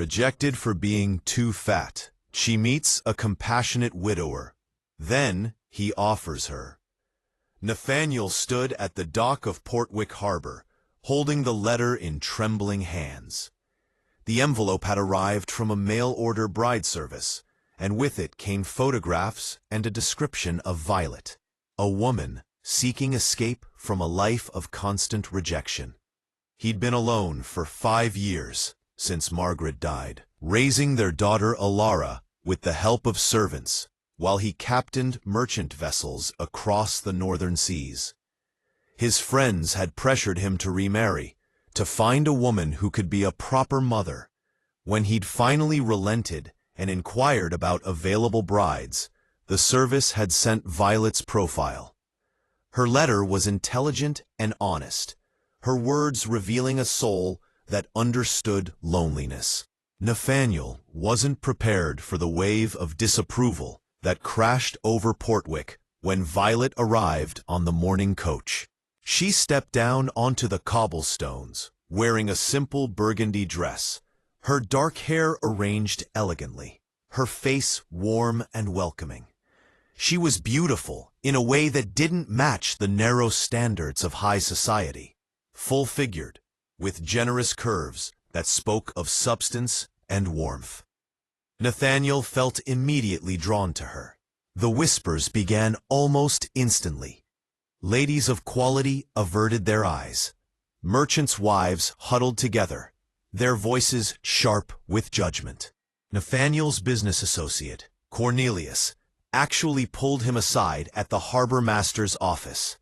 Rejected for being too fat, she meets a compassionate widower. Then he offers her. Nathaniel stood at the dock of Portwick Harbor, holding the letter in trembling hands. The envelope had arrived from a mail-order bride service, and with it came photographs and a description of Violet, a woman seeking escape from a life of constant rejection. He'd been alone for 5 years since Margaret died, raising their daughter Alara with the help of servants, while he captained merchant vessels across the northern seas. His friends had pressured him to remarry, to find a woman who could be a proper mother. When he'd finally relented and inquired about available brides, the service had sent Violet's profile. Her letter was intelligent and honest, her words revealing a soul that understood loneliness. Nathaniel wasn't prepared for the wave of disapproval that crashed over Portwick when Violet arrived on the morning coach. She stepped down onto the cobblestones, wearing a simple burgundy dress, her dark hair arranged elegantly, her face warm and welcoming. She was beautiful in a way that didn't match the narrow standards of high society. Full-figured, with generous curves that spoke of substance and warmth. Nathaniel felt immediately drawn to her. The whispers began almost instantly. Ladies of quality averted their eyes. Merchants' wives huddled together, their voices sharp with judgment. Nathaniel's business associate, Cornelius, actually pulled him aside at the harbor master's office.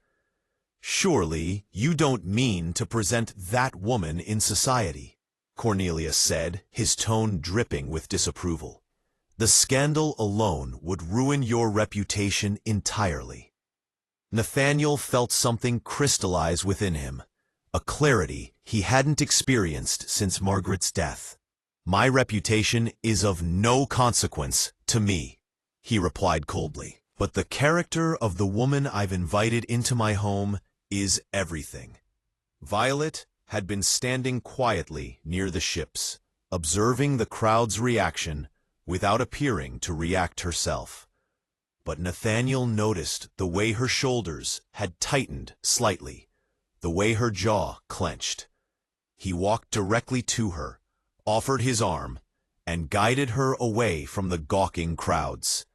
"Surely you don't mean to present that woman in society," Cornelius said, his tone dripping with disapproval. "The scandal alone would ruin your reputation entirely." Nathaniel felt something crystallize within him, a clarity he hadn't experienced since Margaret's death. "My reputation is of no consequence to me," he replied coldly. "But the character of the woman I've invited into my home is everything." Violet had been standing quietly near the ships, observing the crowd's reaction without appearing to react herself. But Nathaniel noticed the way her shoulders had tightened slightly, the way her jaw clenched. He walked directly to her, offered his arm, and guided her away from the gawking crowds.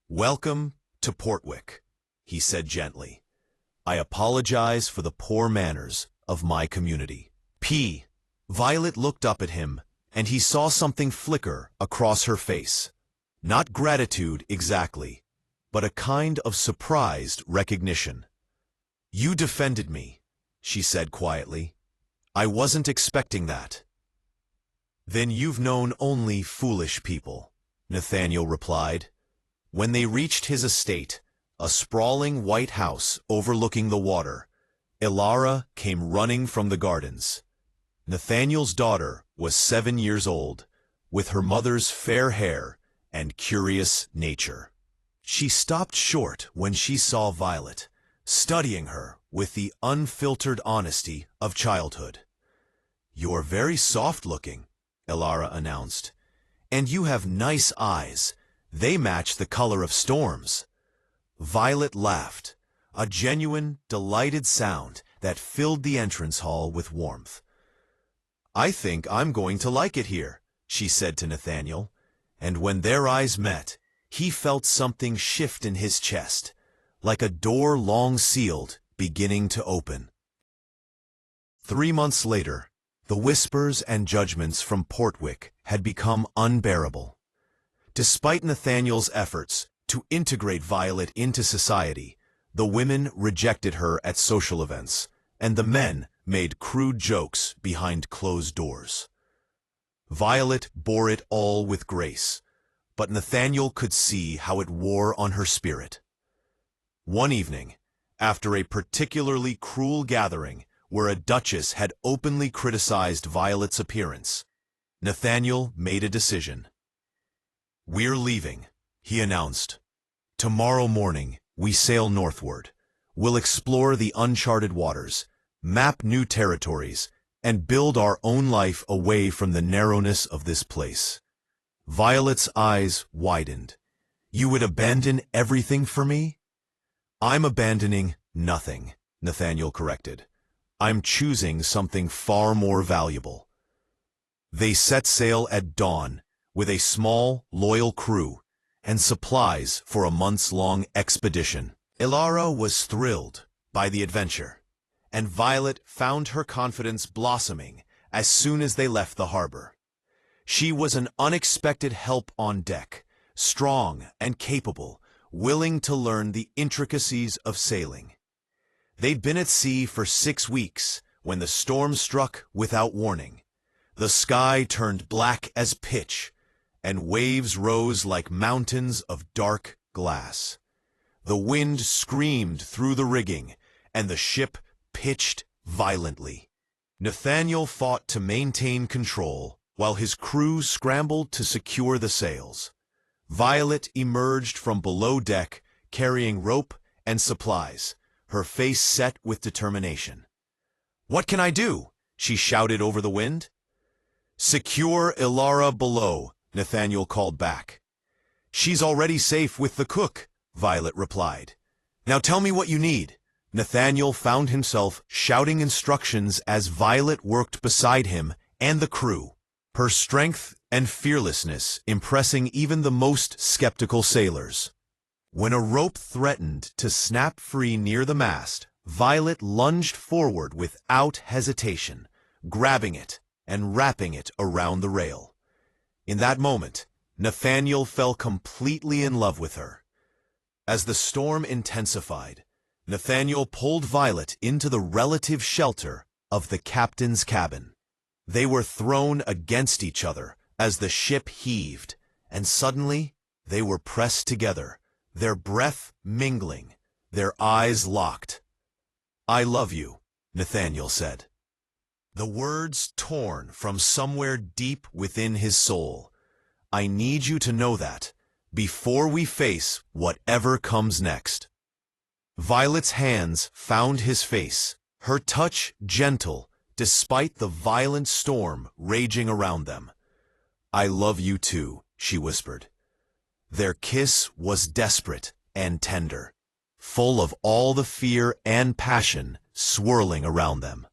"Welcome to Portwick," he said gently. "I apologize for the poor manners of my community." Violet looked up at him, and he saw something flicker across her face. Not gratitude exactly, but a kind of surprised recognition. "You defended me," she said quietly. "I wasn't expecting that." "Then you've known only foolish people," Nathaniel replied. When they reached his estate, a sprawling white house overlooking the water, Alara came running from the gardens. Nathaniel's daughter was 7 years old, with her mother's fair hair and curious nature. She stopped short when she saw Violet, studying her with the unfiltered honesty of childhood. "You're very soft-looking," Alara announced. "And you have nice eyes. They match the color of storms." Violet laughed, a genuine, delighted sound that filled the entrance hall with warmth. "I think I'm going to like it here," she said to Nathaniel, and when their eyes met, he felt something shift in his chest, like a door long sealed beginning to open. 3 months later, the whispers and judgments from Portwick had become unbearable. Despite Nathaniel's efforts to integrate Violet into society, the women rejected her at social events, and the men made crude jokes behind closed doors. Violet bore it all with grace, but Nathaniel could see how it wore on her spirit. One evening, after a particularly cruel gathering where a duchess had openly criticized Violet's appearance, Nathaniel made a decision. "We're leaving," he announced. "Tomorrow morning, we sail northward. We'll explore the uncharted waters, map new territories, and build our own life away from the narrowness of this place. Violet's eyes widened. You would abandon everything for me? I'm abandoning nothing, Nathaniel corrected. I'm choosing something far more valuable. They set sail at dawn with a small, loyal crew and supplies for a months-long expedition. Ilara was thrilled by the adventure, and Violet found her confidence blossoming as soon as they left the harbor. She was an unexpected help on deck, strong and capable, willing to learn the intricacies of sailing. They'd been at sea for 6 weeks when the storm struck without warning. The sky turned black as pitch, and waves rose like mountains of dark glass. The wind screamed through the rigging, and the ship pitched violently. Nathaniel fought to maintain control, while his crew scrambled to secure the sails. Violet emerged from below deck, carrying rope and supplies, her face set with determination. "What can I do?" she shouted over the wind. "Secure Ilara below," Nathaniel called back. "She's already safe with the cook," Violet replied. "Now tell me what you need." Nathaniel found himself shouting instructions as Violet worked beside him and the crew, her strength and fearlessness impressing even the most skeptical sailors. When a rope threatened to snap free near the mast, Violet lunged forward without hesitation, grabbing it and wrapping it around the rail. In that moment, Nathaniel fell completely in love with her. As the storm intensified, Nathaniel pulled Violet into the relative shelter of the captain's cabin. They were thrown against each other as the ship heaved, and suddenly they were pressed together, their breath mingling, their eyes locked. "I love you," Nathaniel said. The words torn from somewhere deep within his soul. "I need you to know that, before we face whatever comes next." Violet's hands found his face, her touch gentle despite the violent storm raging around them. "I love you too," she whispered. Their kiss was desperate and tender, full of all the fear and passion swirling around them.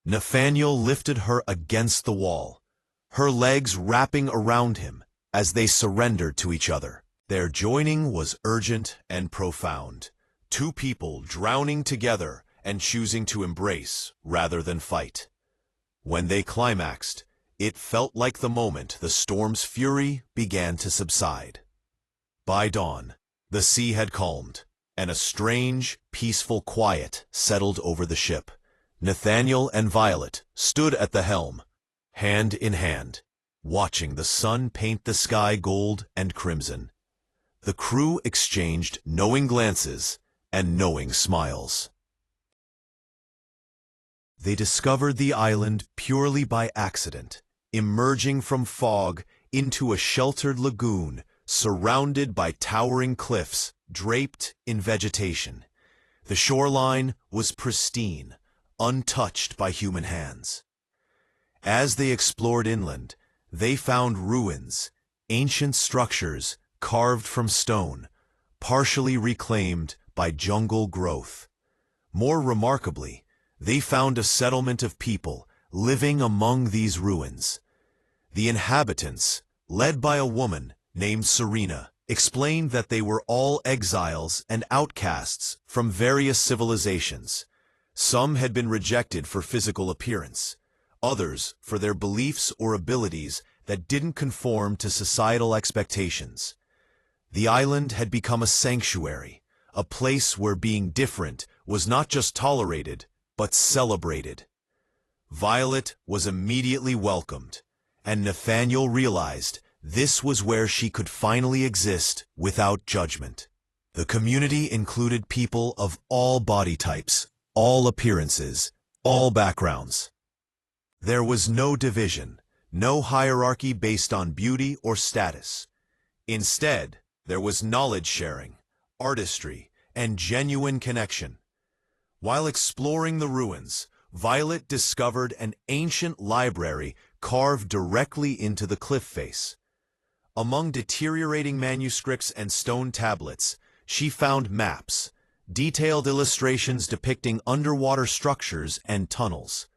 Nathaniel lifted her against the wall, her legs wrapping around him as they surrendered to each other. Their joining was urgent and profound, two people drowning together and choosing to embrace rather than fight. When they climaxed, it felt like the moment the storm's fury began to subside. By dawn, the sea had calmed, and a strange, peaceful quiet settled over the ship. Nathaniel and Violet stood at the helm, hand in hand, watching the sun paint the sky gold and crimson. The crew exchanged knowing glances and knowing smiles. They discovered the island purely by accident, emerging from fog into a sheltered lagoon surrounded by towering cliffs draped in vegetation. The shoreline was pristine, untouched by human hands. As they explored inland, they found ruins, ancient structures carved from stone, partially reclaimed by jungle growth. More remarkably, they found a settlement of people living among these ruins. The inhabitants, led by a woman named Serena, explained that they were all exiles and outcasts from various civilizations. Some had been rejected for physical appearance, others for their beliefs or abilities that didn't conform to societal expectations. The island had become a sanctuary, a place where being different was not just tolerated, but celebrated. Violet was immediately welcomed, and Nathaniel realized this was where she could finally exist without judgment. The community included people of all body types, all appearances, all backgrounds. There was no division, no hierarchy based on beauty or status. Instead, there was knowledge sharing, artistry, and genuine connection. While exploring the ruins, Violet discovered an ancient library carved directly into the cliff face. Among deteriorating manuscripts and stone tablets, she found maps, detailed illustrations depicting underwater structures and tunnels.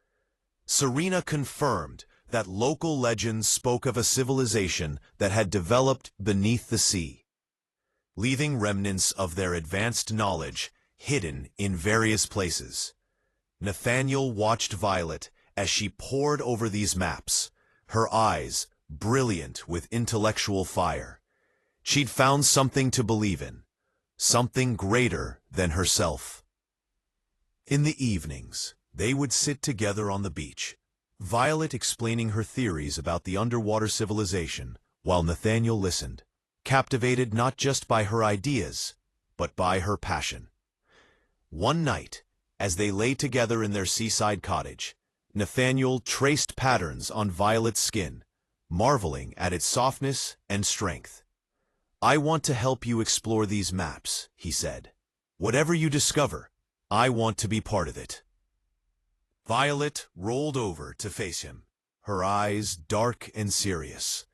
Serena confirmed that local legends spoke of a civilization that had developed beneath the sea, leaving remnants of their advanced knowledge hidden in various places. Nathaniel watched Violet as she pored over these maps, her eyes brilliant with intellectual fire. She'd found something to believe in, something greater than herself. In the evenings, they would sit together on the beach, Violet explaining her theories about the underwater civilization, while Nathaniel listened, captivated not just by her ideas, but by her passion. One night, as they lay together in their seaside cottage, Nathaniel traced patterns on Violet's skin, marveling at its softness and strength. "I want to help you explore these maps," he said. "Whatever you discover, I want to be part of it." Violet rolled over to face him, her eyes dark and serious.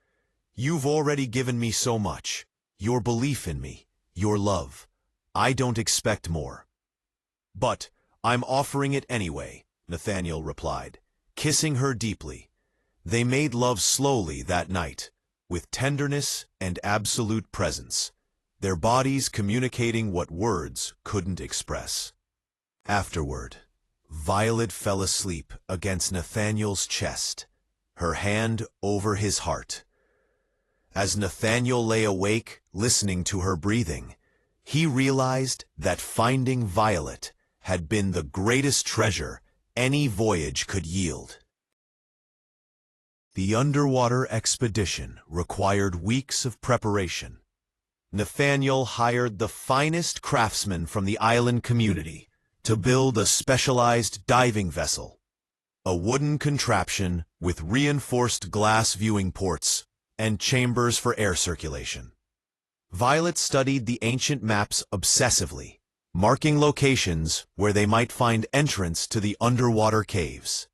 "You've already given me so much. Your belief in me, your love. I don't expect more." "But I'm offering it anyway," Nathaniel replied, kissing her deeply. They made love slowly that night, with tenderness and absolute presence, their bodies communicating what words couldn't express. Afterward, Violet fell asleep against Nathaniel's chest, her hand over his heart. As Nathaniel lay awake, listening to her breathing, he realized that finding Violet had been the greatest treasure any voyage could yield. The underwater expedition required weeks of preparation. Nathaniel hired the finest craftsmen from the island community to build a specialized diving vessel, a wooden contraption with reinforced glass viewing ports and chambers for air circulation. Violet studied the ancient maps obsessively, marking locations where they might find entrance to the underwater caves.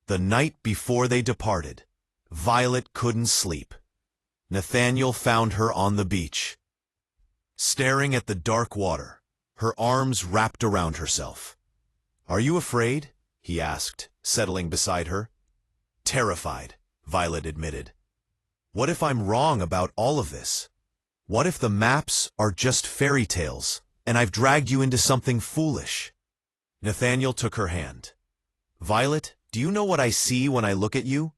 The night before they departed, Violet couldn't sleep. Nathaniel found her on the beach, staring at the dark water, her arms wrapped around herself. "Are you afraid?" he asked, settling beside her. "Terrified," Violet admitted. "What if I'm wrong about all of this? What if the maps are just fairy tales, and I've dragged you into something foolish?" Nathaniel took her hand. "Violet, do you know what I see when I look at you?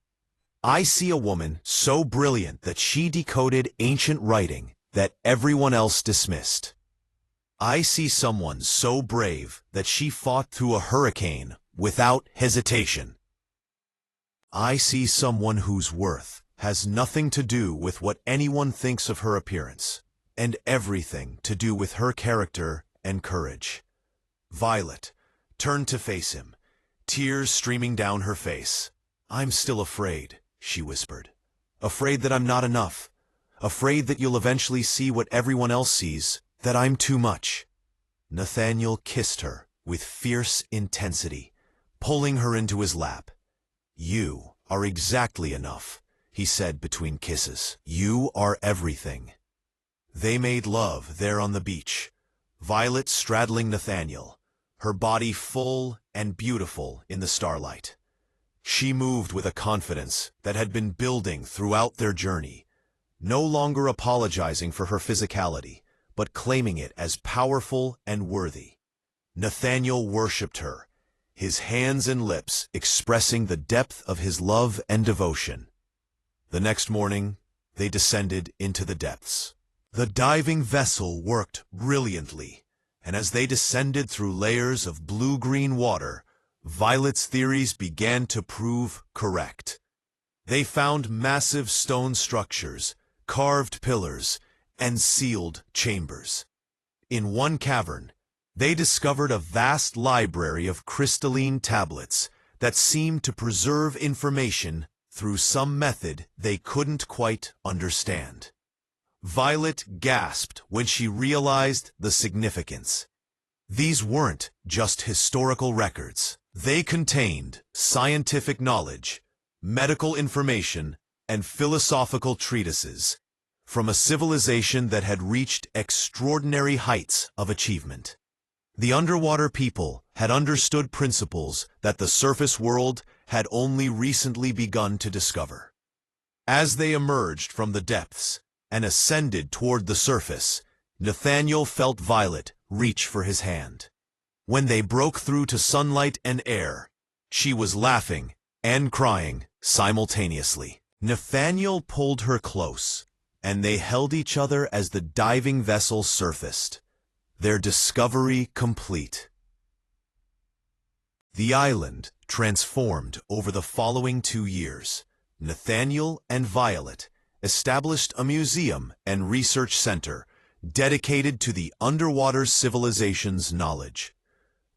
I see a woman so brilliant that she decoded ancient writing that everyone else dismissed. I see someone so brave that she fought through a hurricane without hesitation. I see someone whose worth has nothing to do with what anyone thinks of her appearance, and everything to do with her character and courage." Violet turned to face him, tears streaming down her face. "I'm still afraid," she whispered. "Afraid that I'm not enough. Afraid that you'll eventually see what everyone else sees, that I'm too much." Nathaniel kissed her with fierce intensity, pulling her into his lap. "You are exactly enough," he said between kisses. "You are everything." They made love there on the beach, Violet straddling Nathaniel, her body full and beautiful in the starlight. She moved with a confidence that had been building throughout their journey, no longer apologizing for her physicality, but claiming it as powerful and worthy. Nathaniel worshipped her, his hands and lips expressing the depth of his love and devotion. The next morning, they descended into the depths. The diving vessel worked brilliantly, and as they descended through layers of blue-green water, Violet's theories began to prove correct. They found massive stone structures, carved pillars, and sealed chambers. In one cavern, they discovered a vast library of crystalline tablets that seemed to preserve information through some method they couldn't quite understand. Violet gasped when she realized the significance. These weren't just historical records. They contained scientific knowledge, medical information, and philosophical treatises from a civilization that had reached extraordinary heights of achievement. The underwater people had understood principles that the surface world had only recently begun to discover. As they emerged from the depths and ascended toward the surface, Nathaniel felt Violet reach for his hand. When they broke through to sunlight and air, she was laughing and crying simultaneously. Nathaniel pulled her close, and they held each other as the diving vessel surfaced, their discovery complete. The island transformed over the following 2 years. Nathaniel and Violet established a museum and research center dedicated to the underwater civilization's knowledge.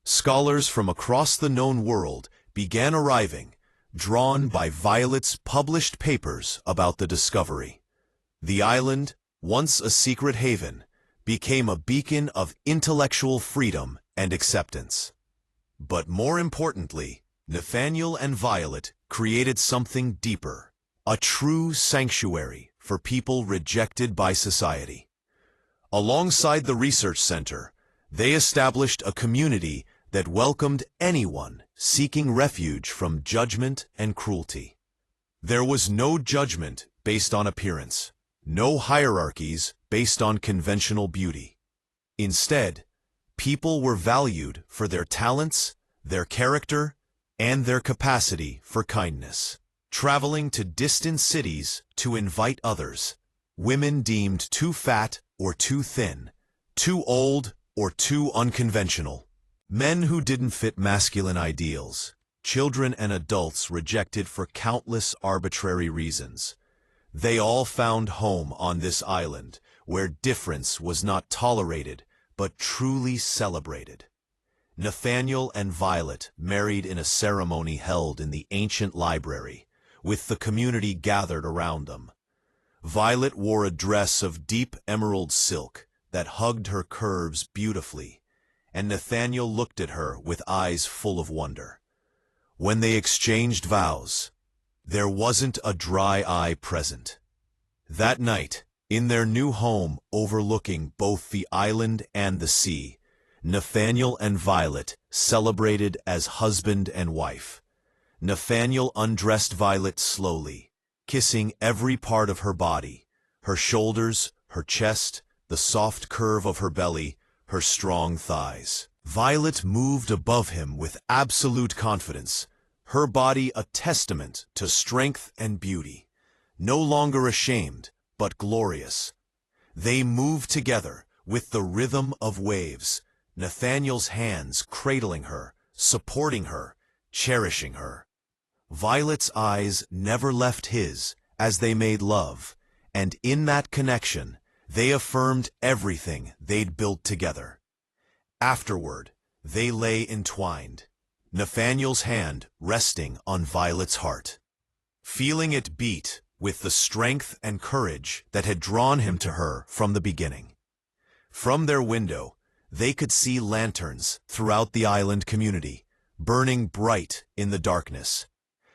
Scholars from across the known world began arriving, drawn by Violet's published papers about the discovery. The island, once a secret haven, became a beacon of intellectual freedom and acceptance. But more importantly, Nathaniel and Violet created something deeper, a true sanctuary for people rejected by society. Alongside the research center, they established a community that welcomed anyone seeking refuge from judgment and cruelty. There was no judgment based on appearance, no hierarchies based on conventional beauty. Instead, people were valued for their talents, their character, and their capacity for kindness. Traveling to distant cities to invite others, women deemed too fat or too thin, too old or too unconventional. Men who didn't fit masculine ideals, children and adults rejected for countless arbitrary reasons. They all found home on this island, where difference was not tolerated, but truly celebrated. Nathaniel and Violet married in a ceremony held in the ancient library, with the community gathered around them. Violet wore a dress of deep emerald silk that hugged her curves beautifully, and Nathaniel looked at her with eyes full of wonder. When they exchanged vows, there wasn't a dry eye present. That night, in their new home overlooking both the island and the sea, Nathaniel and Violet celebrated as husband and wife. Nathaniel undressed Violet slowly, kissing every part of her body, her shoulders, her chest, the soft curve of her belly, her strong thighs. Violet moved above him with absolute confidence, her body a testament to strength and beauty, no longer ashamed, but glorious. They moved together with the rhythm of waves, Nathaniel's hands cradling her, supporting her, cherishing her. Violet's eyes never left his as they made love, and in that connection, they affirmed everything they'd built together. Afterward, they lay entwined, Nathaniel's hand resting on Violet's heart, feeling it beat with the strength and courage that had drawn him to her from the beginning. From their window, they could see lanterns throughout the island community, burning bright in the darkness.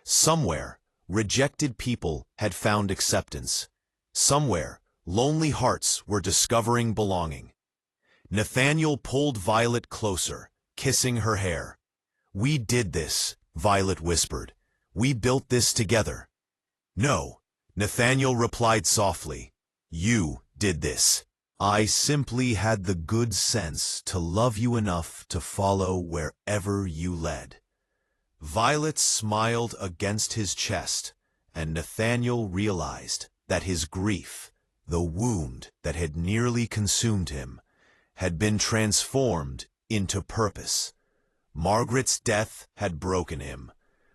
Somewhere, rejected people had found acceptance. Somewhere, lonely hearts were discovering belonging. Nathaniel pulled Violet closer, kissing her hair. "We did this," Violet whispered. "We built this together." "No," Nathaniel replied softly. "You did this. I simply had the good sense to love you enough to follow wherever you led." Violet smiled against his chest, and Nathaniel realized that his grief, the wound that had nearly consumed him, had been transformed into purpose. Margaret's death had broken him,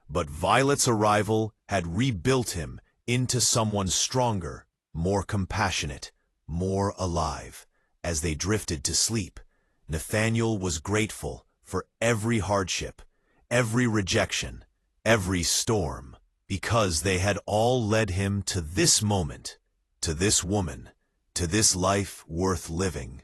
but Violet's arrival had rebuilt him into someone stronger, more compassionate, more alive. As they drifted to sleep, Nathaniel was grateful for every hardship, every rejection, every storm, because they had all led him to this moment, to this woman, to this life worth living.